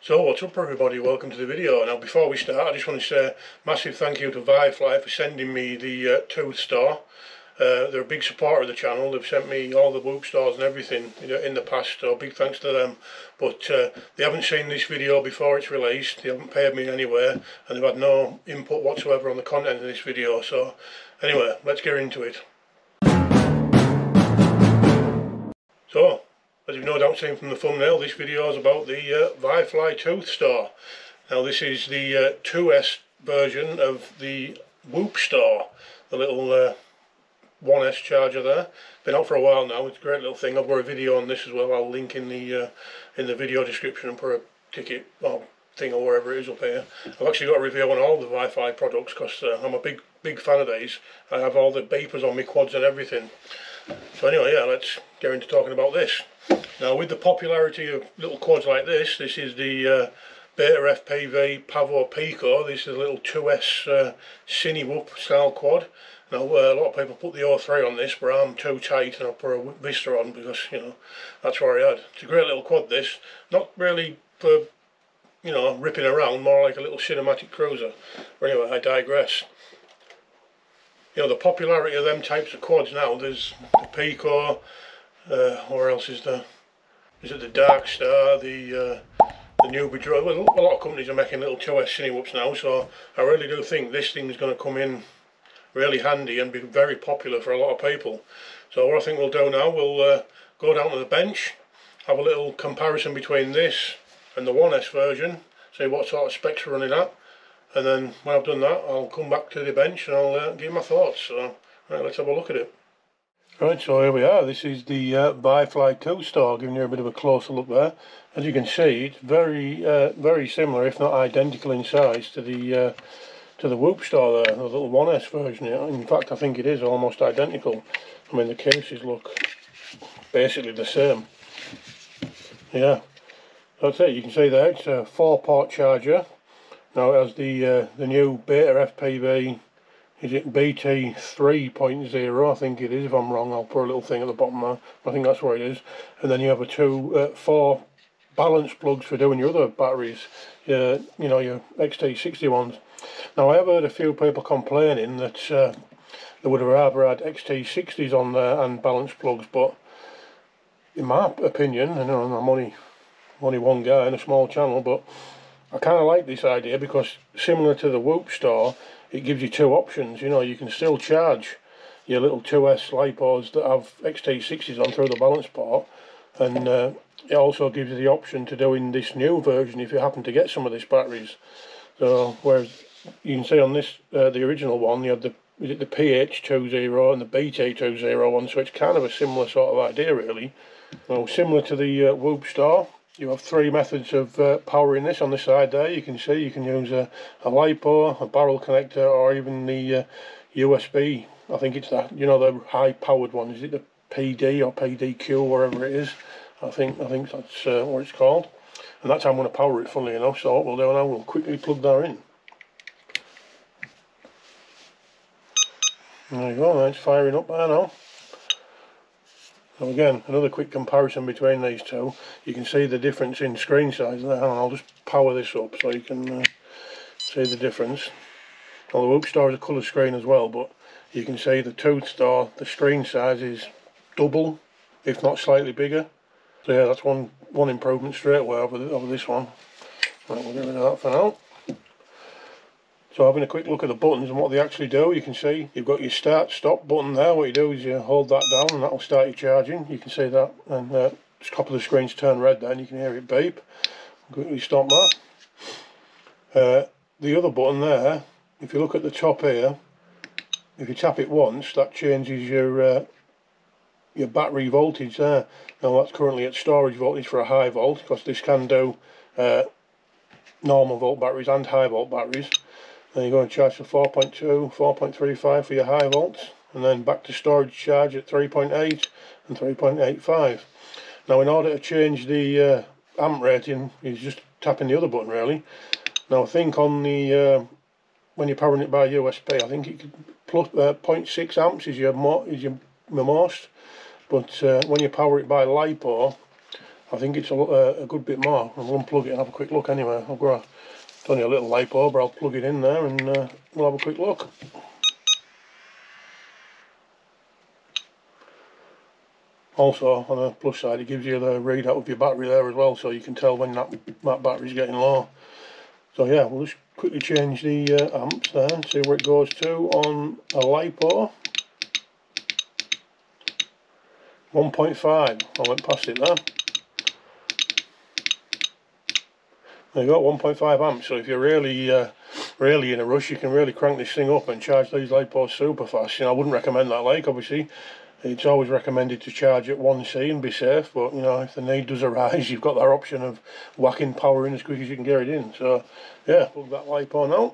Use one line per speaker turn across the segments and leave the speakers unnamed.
So what's up everybody, welcome to the video. Now before we start I just want to say a massive thank you to Vifly for sending me the toothstor. They're a big supporter of the channel. They've sent me all the whoop stores and everything in the past, so big thanks to them. But they haven't seen this video before it's released, they haven't paid me anywhere, and they've had no input whatsoever on the content of this video. So anyway, let's get into it. So, as you've no doubt seen from the thumbnail, this video is about the vifly toothstor. Now this is the 2S version of the whoop store, the little 1S charger there. Been out for a while now. It's a great little thing. I've got a video on this as well. I'll link in the video description and put a ticket or thing or wherever it is up here. I've actually got a review on all the vifly products because I'm a big fan of these. I have all the beepers on my quads and everything. So anyway, yeah, let's get into talking about this. Now, with the popularity of little quads like this, this is the Beta FPV Pavo Pico. This is a little 2S Cine Whoop style quad. Now, a lot of people put the O3 on this, but I'm too tight and I put a Vista on because, you know, that's what I had. It's a great little quad, this. Not really for, you know, ripping around, more like a little cinematic cruiser. But anyway, I digress. You know, the popularity of them types of quads now, there's the Pico, where else is there? Is it the Dark Star, the Newbie Drone? Well, a lot of companies are making little 2S Cine Whoops now, so I really do think this thing's going to come in really handy and be very popular for a lot of people. So what I think we'll do now, we'll go down to the bench, have a little comparison between this and the 1S version, see what sort of specs we're running at, and then when I've done that I'll come back to the bench and I'll give my thoughts. So right, let's have a look at it. Right, so here we are. This is the vifly toothstor, giving you a bit of a closer look there. As you can see, it's very similar, if not identical in size, to the whoop store there, the little 1S version. In fact, I think it is almost identical. I mean, the cases look basically the same. Yeah, that's it. You can see there it's a 4-port charger. Now it has the new Beta FPV. Is it BT 3.0? I think it is. If I'm wrong, I'll put a little thing at the bottom there. I think that's where it is. And then you have four balance plugs for doing your other batteries. You know, your XT60 ones. Now I have heard a few people complaining that they would have rather had XT60s on there and balance plugs, but in my opinion, I know I'm only one guy in a small channel, but I kind of like this idea because similar to the whoop store, it gives you two options. You know, you can still charge your little 2S lipos that have XT60s on through the balance port, and it also gives you the option to do in this new version if you happen to get some of these batteries. So whereas you can see on this, the original one, you had the PH20 and the BT20 so it's kind of a similar sort of idea really. Well, similar to the whoop store, you have three methods of powering this on the side there. You can see you can use a LiPo, a barrel connector, or even the USB. I think it's that, you know, the high powered one. Is it the PD or PDQ, wherever it is? I think that's what it's called. And that's how I'm going to power it, funnily enough. So what we'll do now, we'll quickly plug that in. There you go, it's firing up there now. So again, another quick comparison between these two. You can see the difference in screen size there. And I'll just power this up so you can see the difference. Well, the whoop store is a colour screen as well, but you can see the toothstor, the screen size is double, if not slightly bigger. So yeah, that's one improvement straight away over this one. Right, we'll get rid of that for now. So having a quick look at the buttons and what they actually do, you can see you've got your start stop button there. What you do is you hold that down and that will start you charging. You can see that, and the top of the screen's turned red there and you can hear it beep. Quickly stop that. The other button there, if you look at the top here, if you tap it once, that changes your battery voltage there. Now that's currently at storage voltage for a high volt, because this can do normal volt batteries and high volt batteries. Then you go and charge for 4.2, 4.35 for your high volts, and then back to storage charge at 3.8 and 3.85. Now in order to change the amp rating, you're just tapping the other button really. Now I think on the when you're powering it by USB, I think it could plus 0.6 amps is your most, but when you power it by LiPo, I think it's a good bit more. I'll unplug it and have a quick look anyway. It's only a little lipo, but I'll plug it in there and we'll have a quick look. Also, on the plus side, it gives you the readout of your battery there as well, so you can tell when that battery's getting low. So yeah, we'll just quickly change the amps there and see where it goes to on a lipo. 1.5, I went past it there. There you go, 1.5 amps. So if you're really in a rush, you can really crank this thing up and charge these lipos super fast. You know, I wouldn't recommend that, like, obviously. It's always recommended to charge at 1C and be safe, but you know, if the need does arise, you've got that option of whacking power in as quick as you can get it in. So yeah, plug that lipo now.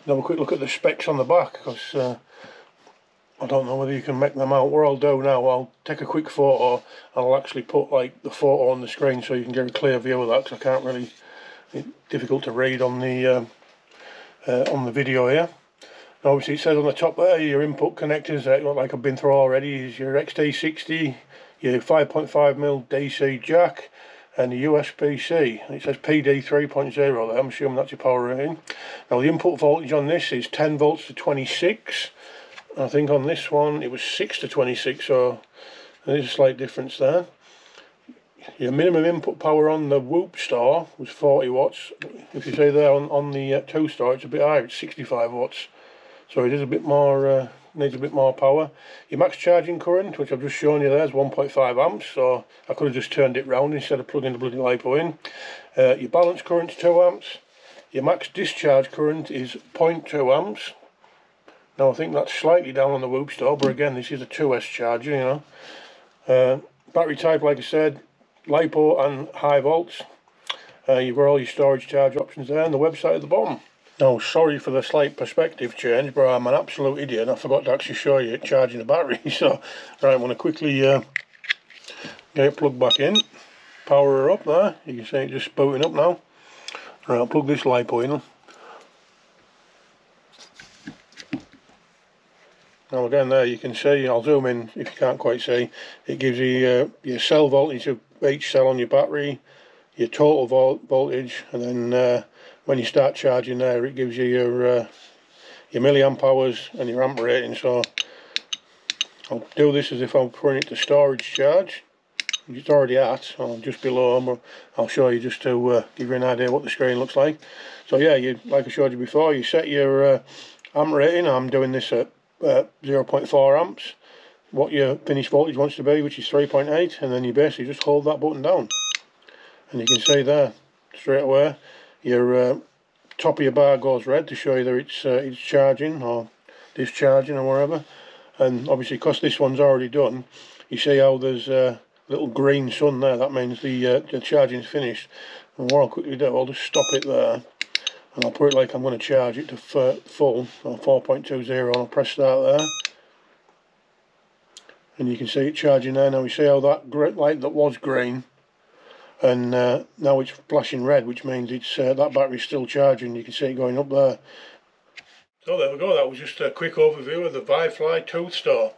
Have a quick look at the specs on the back, because I don't know whether you can make them out. What I'll do now, I'll take a quick photo and I'll actually put like the photo on the screen so you can get a clear view of that, because I can't really, it's difficult to read on the video here. Obviously it says on the top there, your input connectors, like I've been through already, is your XT60, your 5.5mm DC jack, and the USB-C. It says PD 3.0 there, I'm assuming that's your power rating. Now the input voltage on this is 10 volts to 26. I think on this one it was 6 to 26, so there's a slight difference there. Your minimum input power on the vifly was 40 watts. If you see there on the toothstor, it's a bit higher, it's 65 watts. So it is a bit more, needs a bit more power. Your max charging current, which I've just shown you there, is 1.5 amps, so I could have just turned it round instead of plugging the bloody lipo in. Your balance current is 2 amps. Your max discharge current is 0.2 amps. Now I think that's slightly down on the vifly, but again, this is a 2S charger, you know. Battery type, like I said, lipo and high volts. You've got all your storage charge options there, and the website at the bottom. Now, sorry for the slight perspective change, but I'm an absolute idiot. I forgot to actually show you it charging the battery. So, right, I'm going to quickly get it plugged back in. Power her up there. You can see it just booting up now. Right, I'll plug this lipo in. Now again there you can see, I'll zoom in if you can't quite see, it gives you your cell voltage of each cell on your battery, your total voltage, and then when you start charging there, it gives you your milliamp hours and your amp rating. So I'll do this as if I'm putting it to storage charge. It's already at, or just below, but I'll show you just to give you an idea what the screen looks like. So yeah, like I showed you before, you set your amp rating. I'm doing this at 0.4 amps. What your finished voltage wants to be, which is 3.8, and then you basically just hold that button down. And you can see there, straight away, your top of your bar goes red to show you that it's charging or discharging or whatever. And obviously, because this one's already done, you see how there's a little green sun there. That means the charging's finished. And what I'll quickly do, I'll just stop it there, and I'll put it like I'm going to charge it to full, or 4.20, and I'll press start there. And you can see it charging there. Now you see how that light that was green, and now it's flashing red, which means it's that battery's still charging. You can see it going up there. So there we go, that was just a quick overview of the vifly toothstor.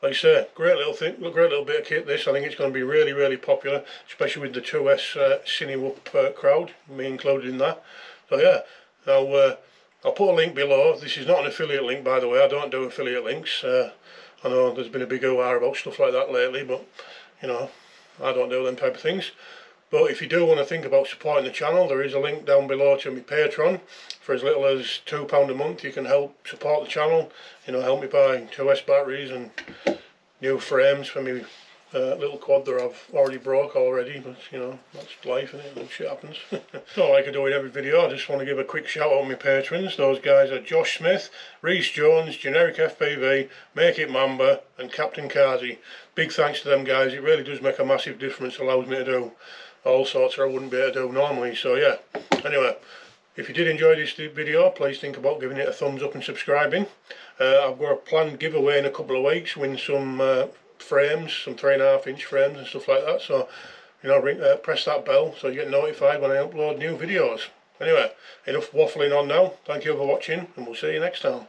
Like I say, great little thing, great little bit of kit this. I think it's going to be really, really popular, especially with the 2S Cinewhoop crowd, me included in that. So yeah, now I'll put a link below. This is not an affiliate link, by the way. I don't do affiliate links. I know there's been a big hoo-ha about stuff like that lately, but you know, I don't do them type of things. But if you do want to think about supporting the channel, there is a link down below to my Patreon. For as little as £2 a month, you can help support the channel. You know, help me buy 2S batteries and new frames for me little quad that I've already broke already. But you know, that's life, isn't it? And shit happens. So like I do in every video, I just want to give a quick shout out to my patrons. Those guys are Josh Smith, Reese Jones, Generic FPV, Make It Mamba, and Captain Kazi. Big thanks to them guys. It really does make a massive difference. Allows me to do all sorts that I wouldn't be able to do normally. So yeah, anyway, if you did enjoy this video, please think about giving it a thumbs up and subscribing. I've got a planned giveaway in a couple of weeks, win some frames, some 3.5-inch frames and stuff like that. So you know, press that bell so you get notified when I upload new videos. Anyway, enough waffling on now. Thank you for watching, and we'll see you next time.